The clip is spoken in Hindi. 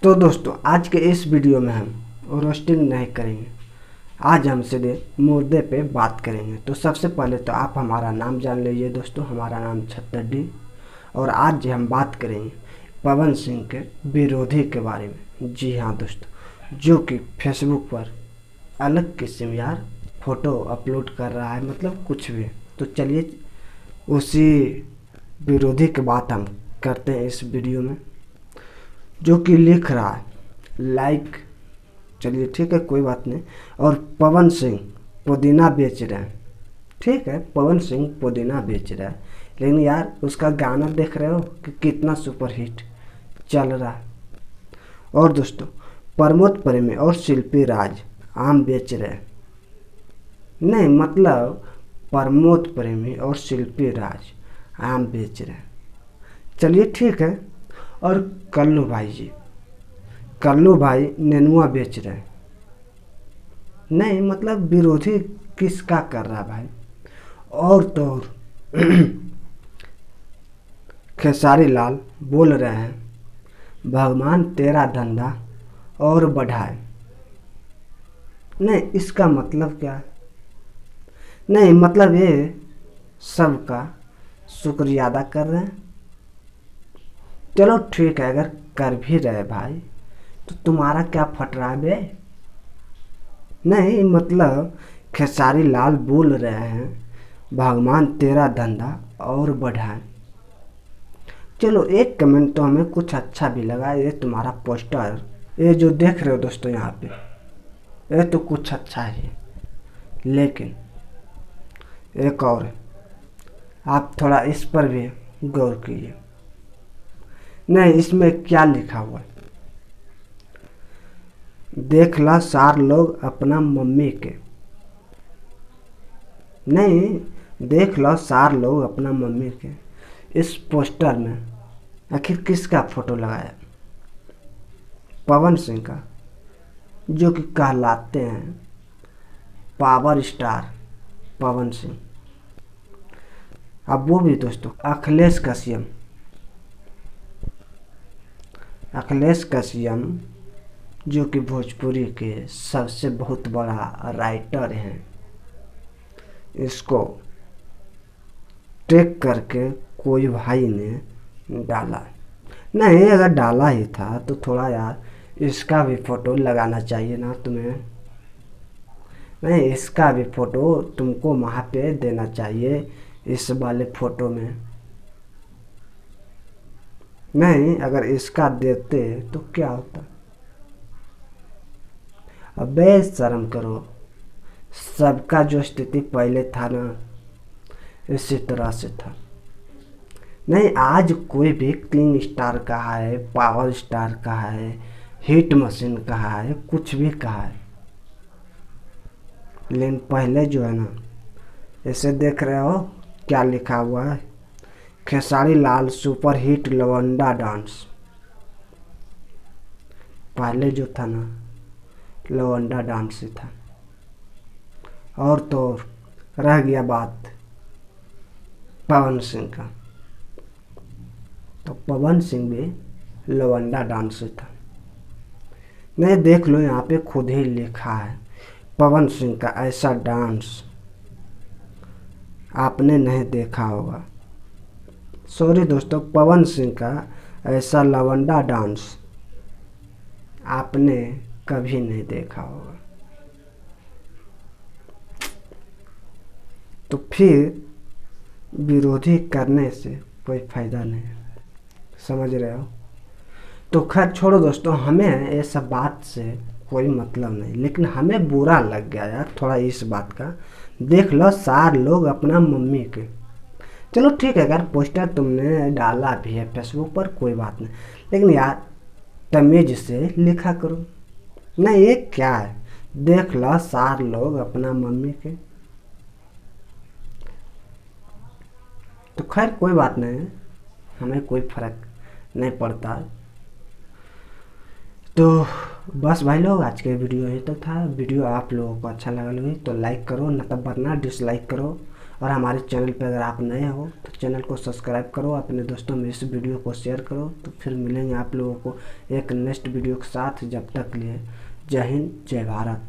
तो दोस्तों आज के इस वीडियो में हम रोस्टिंग नहीं करेंगे। आज हम सीधे मुर्दे पे बात करेंगे। तो सबसे पहले तो आप हमारा नाम जान लीजिए दोस्तों, हमारा नाम छत्तरडी। और आज हम बात करेंगे पवन सिंह के विरोधी के बारे में। जी हाँ दोस्तों, जो कि फेसबुक पर अलग किस्म यार फ़ोटो अपलोड कर रहा है, मतलब कुछ भी। तो चलिए उसी विरोधी की बात हम करते हैं इस वीडियो में। जो कि लिख रहा है लाइक, चलिए ठीक है कोई बात नहीं। और पवन सिंह पुदीना बेच रहे हैं, ठीक है पवन सिंह पुदीना बेच रहा है, लेकिन यार उसका गाना देख रहे हो कि कितना सुपर हिट चल रहा है। और दोस्तों प्रमोद प्रेमी और शिल्पी राज आम बेच रहे हैं, नहीं मतलब प्रमोद प्रेमी और शिल्पी राज आम बेच रहे हैं, चलिए ठीक है। और कल्लू भाई नेनुआ बेच रहे हैं, नहीं मतलब विरोधी किसका कर रहा भाई। और तो और खेसारी लाल बोल रहे हैं भगवान तेरा धंधा और बढ़ाए। नहीं इसका मतलब क्या है, नहीं मतलब ये सबका शुक्रिया अदा कर रहे हैं। चलो ठीक है, अगर कर भी रहे भाई तो तुम्हारा क्या फट रहा है बे। नहीं मतलब खेसारी लाल बोल रहे हैं भगवान तेरा धंधा और बढ़ाए। चलो एक कमेंट तो हमें कुछ अच्छा भी लगा, ये तुम्हारा पोस्टर ये जो देख रहे हो दोस्तों यहाँ पे, ये तो कुछ अच्छा ही है, लेकिन एक और है, आप थोड़ा इस पर भी गौर कीजिए। नहीं इसमें क्या लिखा हुआ है, देख ला सार लोग अपना मम्मी के, नहीं देख लो सार लोग अपना मम्मी के। इस पोस्टर में आखिर किसका फोटो लगाया, पवन सिंह का, जो कि कहलाते हैं पावर स्टार पवन सिंह। अब वो भी दोस्तों अखिलेश कश्यप जो कि भोजपुरी के सबसे बहुत बड़ा राइटर हैं, इसको ट्रैक करके कोई भाई ने डाला। नहीं अगर डाला ही था तो थोड़ा यार इसका भी फोटो लगाना चाहिए ना तुम्हें, नहीं इसका भी फोटो तुमको वहाँ पे देना चाहिए इस वाले फोटो में। नहीं अगर इसका देते तो क्या होता। अबे शर्म करो, सबका जो स्थिति पहले था ना इसी तरह से था। नहीं आज कोई भी किंग स्टार कहा है, पावर स्टार कहा है, हिट मशीन कहा है, कुछ भी कहा है, लेकिन पहले जो है ना, इसे देख रहे हो क्या लिखा हुआ है, खेसारी लाल सुपर हिट लवंडा डांस। पहले जो था ना लवंडा डांस ही था। और तो रह गया बात पवन सिंह का, तो पवन सिंह भी लवंडा डांस से था। नहीं देख लो यहाँ पे खुद ही लिखा है पवन सिंह का ऐसा डांस आपने नहीं देखा होगा। सॉरी दोस्तों, पवन सिंह का ऐसा लवंडा डांस आपने कभी नहीं देखा होगा। तो फिर विरोधी करने से कोई फायदा नहीं है, समझ रहे हो। तो खैर छोड़ो दोस्तों, हमें ये सब बात से कोई मतलब नहीं, लेकिन हमें बुरा लग गया यार थोड़ा इस बात का। देख लो सार लोग अपना मम्मी के, चलो ठीक है अगर पोस्टर तुमने डाला भी है फेसबुक पर कोई बात नहीं, लेकिन यार तमीज से लिखा करो। नहीं ये क्या है, देख लो सार लोग अपना मम्मी के। तो खैर कोई बात नहीं, हमें कोई फर्क नहीं पड़ता। तो बस भाई लोग आज के वीडियो यही तक था। वीडियो आप लोगों को अच्छा लगा लगे तो लाइक करो, न तो वरना डिसलाइक करो। और हमारे चैनल पर अगर आप नए हो तो चैनल को सब्सक्राइब करो, अपने दोस्तों में इस वीडियो को शेयर करो। तो फिर मिलेंगे आप लोगों को एक नेक्स्ट वीडियो के साथ। जब तक लिए जय हिंद, जय भारत।